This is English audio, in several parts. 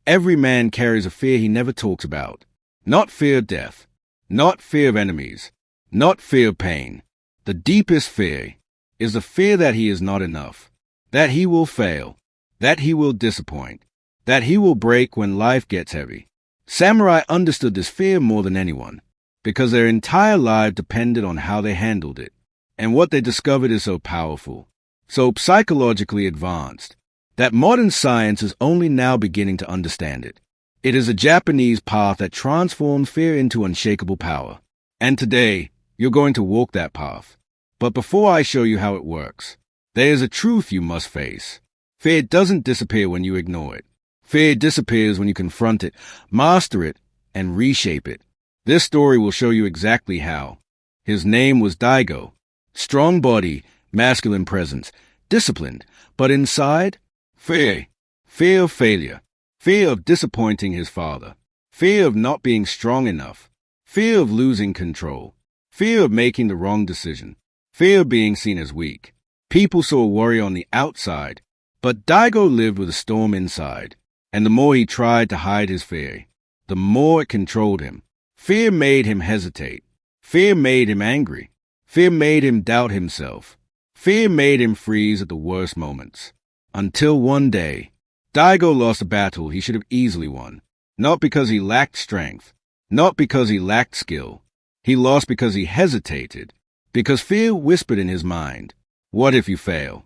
Every man carries a fear he never talks about. Not fear of death, not fear of enemies, not fear of pain. The deepest fear is the fear that he is not enough, that he will fail, that he will disappoint, that he will break when life gets heavy. Samurai understood this fear more than anyone, because their entire life depended on how they handled it. And what they discovered is so powerful, so psychologically advanced, that modern science is only now beginning to understand it. It is a Japanese path that transformed fear into unshakable power. And today, you're going to walk that path. But before I show you how it works, there is a truth you must face. Fear doesn't disappear when you ignore it. Fear disappears when you confront it, master it, and reshape it. This story will show you exactly how. His name was Daigo. Strong body, masculine presence, disciplined, but inside, fear. Fear of failure. Fear of disappointing his father. Fear of not being strong enough. Fear of losing control. Fear of making the wrong decision. Fear of being seen as weak. People saw a warrior on the outside, but Daigo lived with a storm inside. And the more he tried to hide his fear, the more it controlled him. Fear made him hesitate. Fear made him angry. Fear made him doubt himself. Fear made him freeze at the worst moments. Until one day, Daigo lost a battle he should have easily won. Not because he lacked strength. Not because he lacked skill. He lost because he hesitated. Because fear whispered in his mind, "What if you fail?"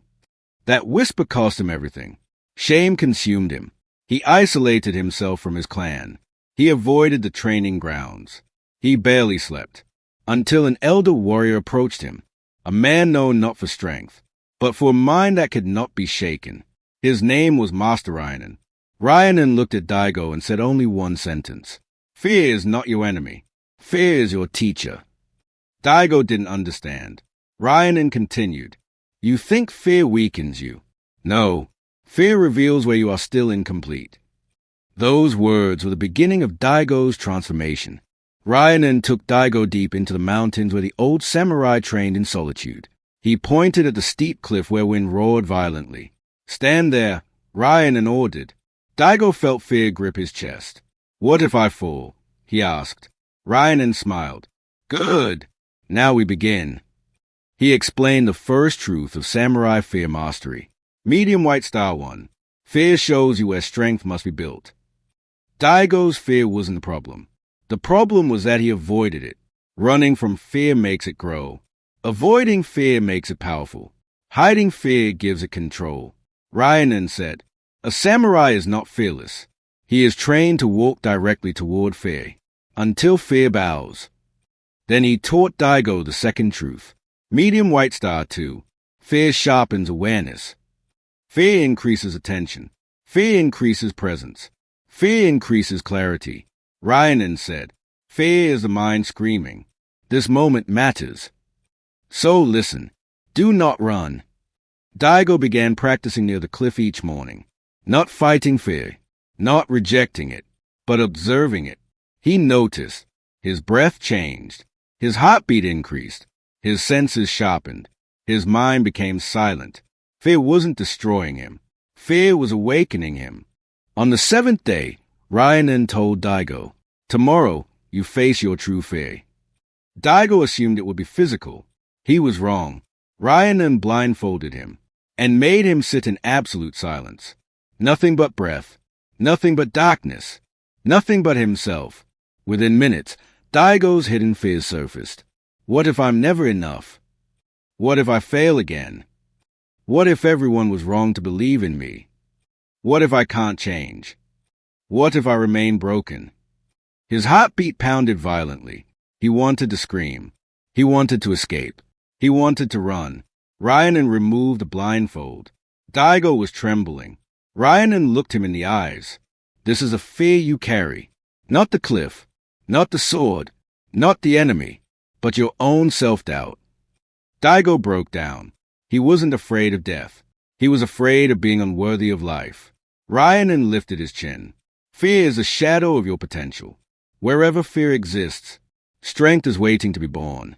That whisper cost him everything. Shame consumed him. He isolated himself from his clan. He avoided the training grounds. He barely slept. Until an elder warrior approached him, a man known not for strength, but for a mind that could not be shaken. His name was Master Ryanen. Ryanen looked at Daigo and said only one sentence. "Fear is not your enemy. Fear is your teacher." Daigo didn't understand. Ryanen continued, "You think fear weakens you. No, fear reveals where you are still incomplete." Those words were the beginning of Daigo's transformation. Ryanen took Daigo deep into the mountains where the old samurai trained in solitude. He pointed at the steep cliff where wind roared violently. "Stand there," Ryanen ordered. Daigo felt fear grip his chest. "What if I fall?" he asked. Ryanen smiled. "Good. Now we begin." He explained the first truth of samurai fear mastery. Medium white star 1. Fear shows you where strength must be built. Daigo's fear wasn't the problem. The problem was that he avoided it. Running from fear makes it grow. Avoiding fear makes it powerful. Hiding fear gives it control. Ryanen said, "A samurai is not fearless. He is trained to walk directly toward fear, until fear bows." Then he taught Daigo the second truth. Medium white star 2. Fear sharpens awareness. Fear increases attention. Fear increases presence. Fear increases clarity. Ryanen said, "Fear is the mind screaming. This moment matters. So listen. Do not run." Daigo began practicing near the cliff each morning. Not fighting fear. Not rejecting it. But observing it. He noticed. His breath changed. His heartbeat increased. His senses sharpened. His mind became silent. Fear wasn't destroying him. Fear was awakening him. On the 7th day, Ryanen told Daigo, "Tomorrow, you face your true fear." Daigo assumed it would be physical. He was wrong. Ryanen blindfolded him and made him sit in absolute silence. Nothing but breath. Nothing but darkness. Nothing but himself. Within minutes, Daigo's hidden fears surfaced. What if I'm never enough? What if I fail again? What if everyone was wrong to believe in me? What if I can't change? What if I remain broken? His heartbeat pounded violently. He wanted to scream. He wanted to escape. He wanted to run. Ryanen removed the blindfold. Daigo was trembling. Ryanen looked him in the eyes. "This is a fear you carry. Not the cliff. Not the sword. Not the enemy. But your own self-doubt." Daigo broke down. He wasn't afraid of death. He was afraid of being unworthy of life. Ryanen lifted his chin. Fear is a shadow of your potential. Wherever fear exists, strength is waiting to be born.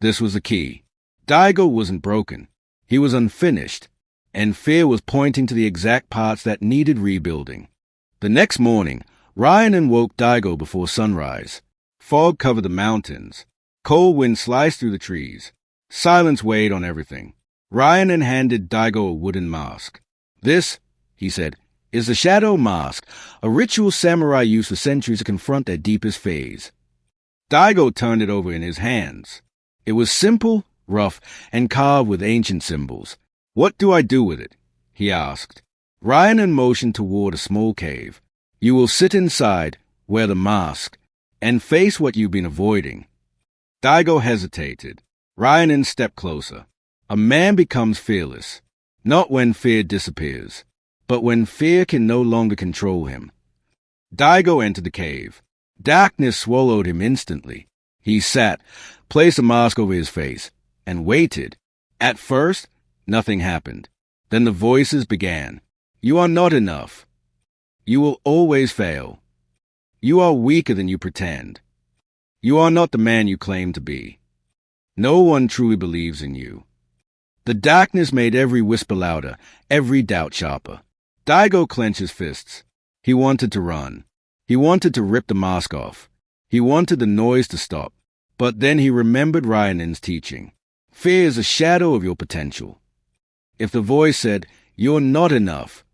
This was the key. Daigo wasn't broken. He was unfinished, and fear was pointing to the exact parts that needed rebuilding. The next morning, Ryan woke Daigo before sunrise. Fog covered the mountains. Cold wind sliced through the trees. Silence weighed on everything. Ryan handed Daigo a wooden mask. "This," he said, "is the Shadow Mask, a ritual samurai used for centuries to confront their deepest fears." Daigo turned it over in his hands. It was simple, rough, and carved with ancient symbols. "What do I do with it?" he asked. Ryan motioned toward a small cave. "You will sit inside, wear the mask, and face what you've been avoiding." Daigo hesitated. Ryan stepped closer. "A man becomes fearless, not when fear disappears, but when fear can no longer control him." Daigo entered the cave. Darkness swallowed him instantly. He sat, placed a mask over his face, and waited. At first, nothing happened. Then the voices began. "You are not enough. You will always fail. You are weaker than you pretend. You are not the man you claim to be. No one truly believes in you." The darkness made every whisper louder, every doubt sharper. Daigo clenched his fists. He wanted to run. He wanted to rip the mask off. He wanted the noise to stop. But then he remembered Ryan's teaching. Fear is a shadow of your potential. If the voice said, "You're not enough,"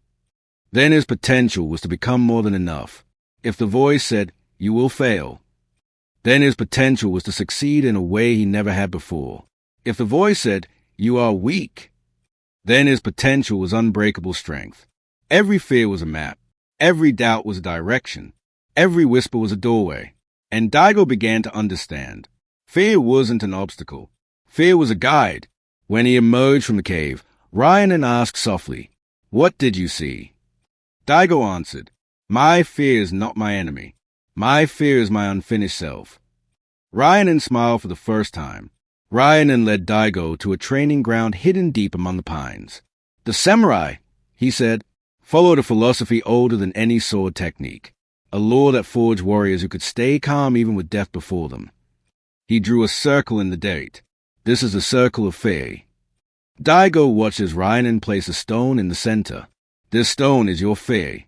then his potential was to become more than enough. If the voice said, "You will fail," then his potential was to succeed in a way he never had before. If the voice said, "You are weak," then his potential was unbreakable strength. Every fear was a map. Every doubt was a direction. Every whisper was a doorway. And Daigo began to understand. Fear wasn't an obstacle. Fear was a guide. When he emerged from the cave, Ryan asked softly, "What did you see?" Daigo answered, "My fear is not my enemy. My fear is my unfinished self." Ryan smiled for the first time. Ryan led Daigo to a training ground hidden deep among the pines. "The samurai," he said, "followed a philosophy older than any sword technique, a law that forged warriors who could stay calm even with death before them." He drew a circle in the dirt. "This is the circle of fear." Daigo watched as Ryan placed a stone in the center. "This stone is your fear."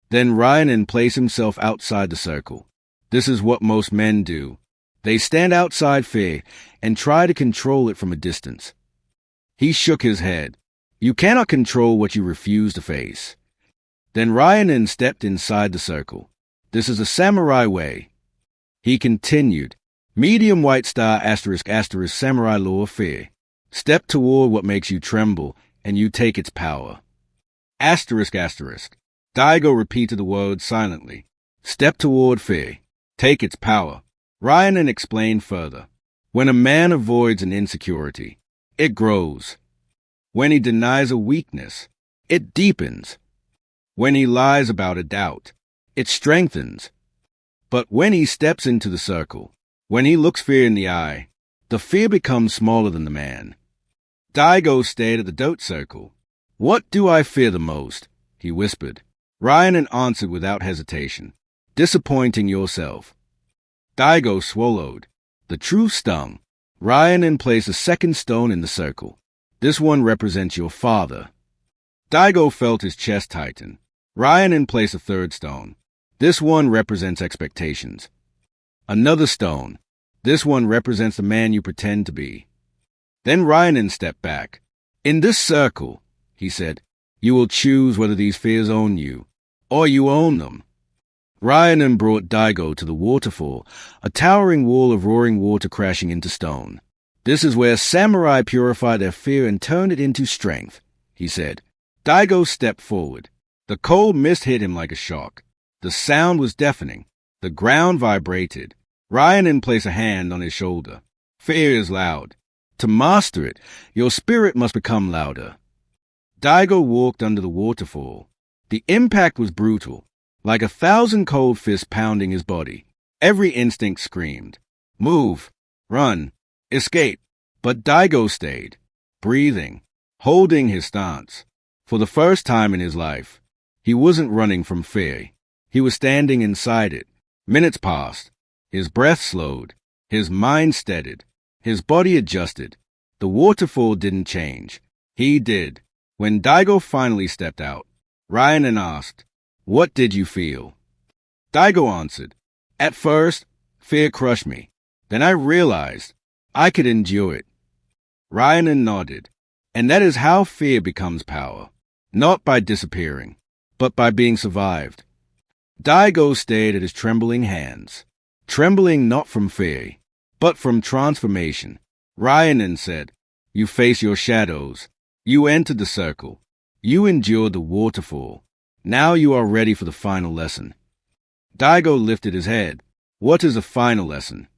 Then Ryan placed himself outside the circle. This is what most men do. They stand outside fear and try to control it from a distance. He shook his head. "You cannot control what you refuse to face." Then Ryan stepped inside the circle. "This is a samurai way." He continued. "Medium white star asterisk asterisk samurai law of fear. Step toward what makes you tremble, and you take its power. Asterisk asterisk." Daigo repeated the words silently. "Step toward fear. Take its power." Ryan explained further. When a man avoids an insecurity, it grows. When he denies a weakness, it deepens. When he lies about a doubt, it strengthens. But when he steps into the circle, when he looks fear in the eye, the fear becomes smaller than the man. Daigo stared at the dirt circle. "What do I fear the most?" he whispered. Ryan answered without hesitation. "Disappointing yourself." Daigo swallowed. The truth stung. Ryan placed a second stone in the circle. "This one represents your father." Daigo felt his chest tighten. Ryan placed a third stone. "This one represents expectations." Another stone. "This one represents the man you pretend to be." Then Ryan stepped back. "In this circle," he said, "you will choose whether these fears own you, or you own them." Ryan brought Daigo to the waterfall, a towering wall of roaring water crashing into stone. "This is where samurai purify their fear and turn it into strength," he said. Daigo stepped forward. The cold mist hit him like a shock. The sound was deafening. The ground vibrated. Ryan placed a hand on his shoulder. "Fear is loud. To master it, your spirit must become louder." Daigo walked under the waterfall. The impact was brutal, like 1,000 cold fists pounding his body. Every instinct screamed. Move, run, escape. But Daigo stayed, breathing, holding his stance. For the first time in his life, he wasn't running from fear. He was standing inside it. Minutes passed. His breath slowed. His mind steadied. His body adjusted. The waterfall didn't change. He did. When Daigo finally stepped out, Ryan asked, What did you feel? Daigo answered, At first, fear crushed me. Then I realized I could endure it. Ryan nodded. And that is how fear becomes power. Not by disappearing, but by being survived. Daigo stared at his trembling hands. Trembling not from fear, but from transformation. Ryan said, You face your shadows. You entered the circle. You endured the waterfall. Now you are ready for the final lesson. Daigo lifted his head. What is the final lesson?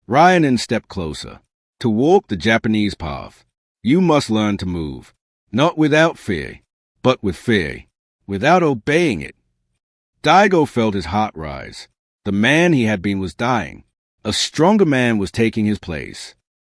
Ryan stepped closer. To walk the Japanese path, you must learn to move, not without fear, but with fear, without obeying it. Daigo felt his heart rise. The man he had been was dying. A stronger man was taking his place.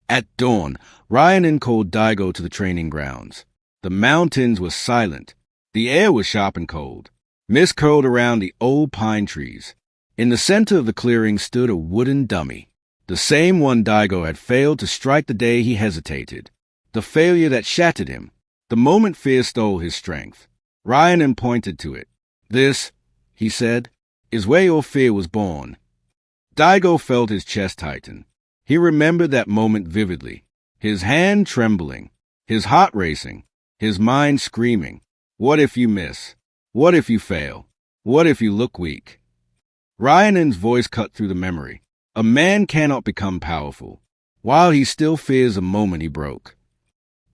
At dawn, Ryan called Daigo to the training grounds. The mountains were silent. The air was sharp and cold. Mist curled around the old pine trees. In the center of the clearing stood a wooden dummy, the same one Daigo had failed to strike the day he hesitated. The failure that shattered him, the moment fear stole his strength. Ryan pointed to it. This, he said, is where your fear was born. Daigo felt his chest tighten. He remembered that moment vividly, his hand trembling, his heart racing, his mind screaming, What if you miss? What if you fail? What if you look weak? Ryan's voice cut through the memory. A man cannot become powerful while he still fears the moment he broke.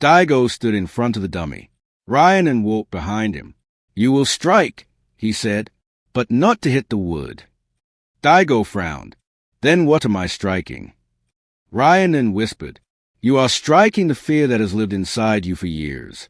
Daigo stood in front of the dummy. Ryan walked behind him. You will strike, he said, but not to hit the wood. Daigo frowned. Then what am I striking? Ryan whispered, You are striking the fear that has lived inside you for years.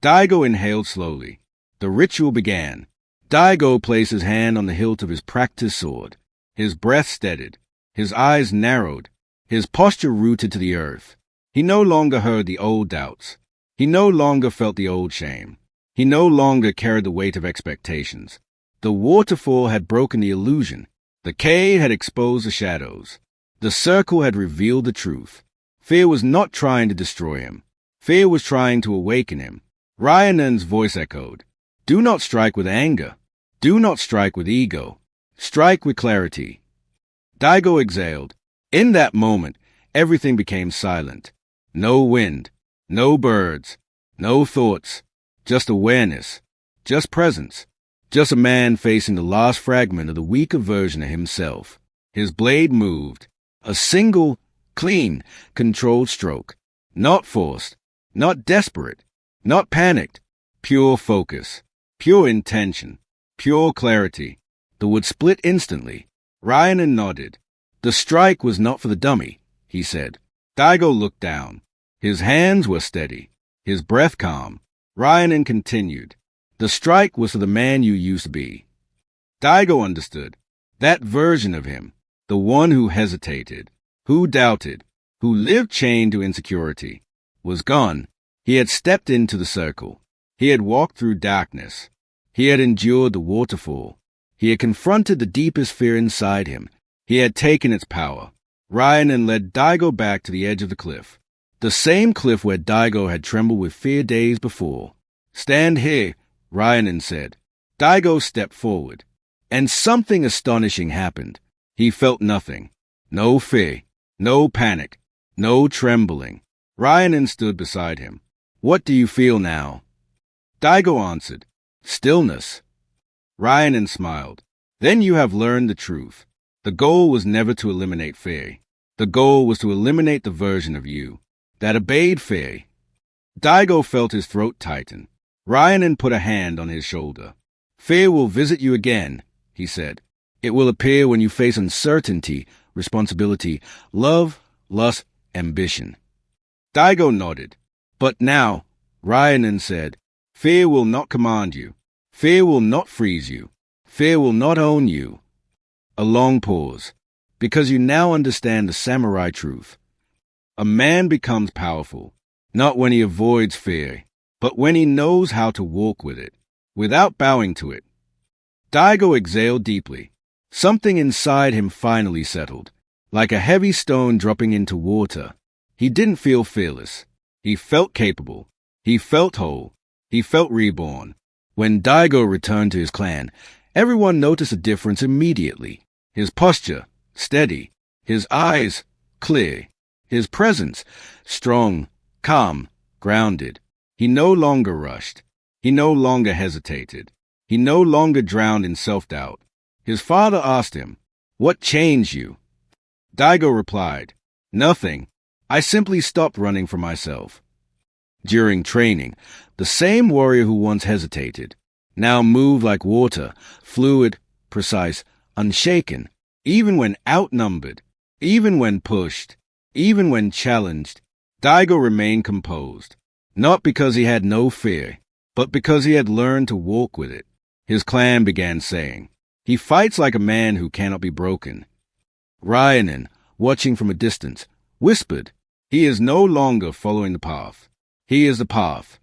Daigo inhaled slowly. The ritual began. Daigo placed his hand on the hilt of his practiced sword. His breath steadied. His eyes narrowed. His posture rooted to the earth. He no longer heard the old doubts. He no longer felt the old shame. He no longer carried the weight of expectations. The waterfall had broken the illusion. The cave had exposed the shadows. The circle had revealed the truth. Fear was not trying to destroy him. Fear was trying to awaken him. Ryan's voice echoed. Do not strike with anger. Do not strike with ego. Strike with clarity. Daigo exhaled. In that moment, everything became silent. No wind, no birds, no thoughts, just awareness, just presence, just a man facing the last fragment of the weaker version of himself. His blade moved. A single, clean, controlled stroke. Not forced, not desperate, not panicked. Pure focus, pure intention, pure clarity. The wood split instantly. Ryan nodded. The strike was not for the dummy, he said. Daigo looked down. His hands were steady, his breath calm. Ryan continued. The strike was for the man you used to be. Daigo understood. That version of him, the one who hesitated, who doubted, who lived chained to insecurity, was gone. He had stepped into the circle. He had walked through darkness. He had endured the waterfall. He had confronted the deepest fear inside him. He had taken its power. Ryan led Daigo back to the edge of the cliff. The same cliff where Daigo had trembled with fear days before. Stand here, Ryan said. Daigo stepped forward. And something astonishing happened. He felt nothing. No fear. No panic. No trembling. Ryan stood beside him. What do you feel now? Daigo answered. Stillness. Ryan smiled. Then you have learned the truth. The goal was never to eliminate fear. The goal was to eliminate the version of you that obeyed fear. Daigo felt his throat tighten. Ryan put a hand on his shoulder. Fear will visit you again, he said. It will appear when you face uncertainty, responsibility, love, lust, ambition. Daigo nodded. But now, Ryan said, fear will not command you. Fear will not freeze you. Fear will not own you. A long pause, because you now understand the samurai truth. A man becomes powerful, not when he avoids fear, but when he knows how to walk with it, without bowing to it. Daigo exhaled deeply. Something inside him finally settled, like a heavy stone dropping into water. He didn't feel fearless. He felt capable. He felt whole. He felt reborn. When Daigo returned to his clan, everyone noticed a difference immediately. His posture, steady. His eyes, clear. His presence, strong, calm, grounded. He no longer rushed. He no longer hesitated. He no longer drowned in self-doubt. His father asked him, "What changed you?" Daigo replied, "Nothing. I simply stopped running from myself." During training, the same warrior who once hesitated now moved like water, fluid, precise, unshaken, even when outnumbered, even when pushed, even when challenged. Daigo remained composed, not because he had no fear, but because he had learned to walk with it. His clan began saying, "He fights like a man who cannot be broken." Ryanen, watching from a distance, whispered, "He is no longer following the path. He is the path."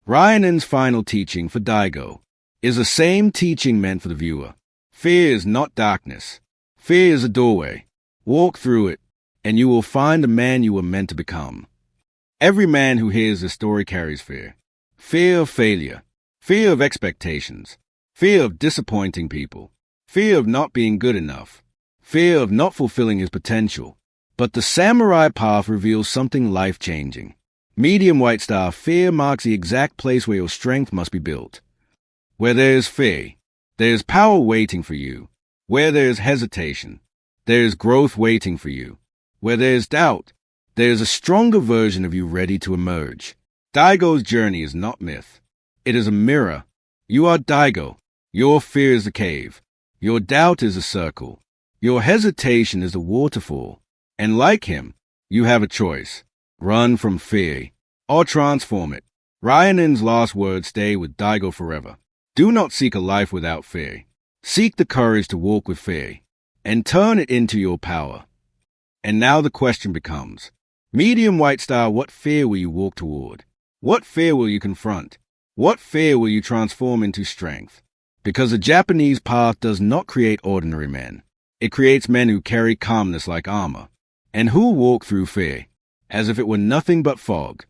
Ryanen's final teaching for Daigo is the same teaching meant for the viewer. Fear is not darkness. Fear is a doorway. Walk through it, and you will find the man you were meant to become. Every man who hears this story carries fear. Fear of failure. Fear of expectations. Fear of disappointing people. Fear of not being good enough. Fear of not fulfilling his potential. But the samurai path reveals something life-changing. Medium White Star, fear marks the exact place where your strength must be built. Where there is fear, there is power waiting for you. Where there is hesitation, there is growth waiting for you. Where there is doubt, there is a stronger version of you ready to emerge. Daigo's journey is not myth. It is a mirror. You are Daigo. Your fear is the cave. Your doubt is the circle. Your hesitation is the waterfall. And like him, you have a choice. Run from fear, or transform it. Ryanen's last words stay with Daigo forever. Do not seek a life without fear. Seek the courage to walk with fear, and turn it into your power. And now the question becomes, Medium White Star, what fear will you walk toward? What fear will you confront? What fear will you transform into strength? Because the Japanese path does not create ordinary men. It creates men who carry calmness like armor, and who walk through fear as if it were nothing but fog.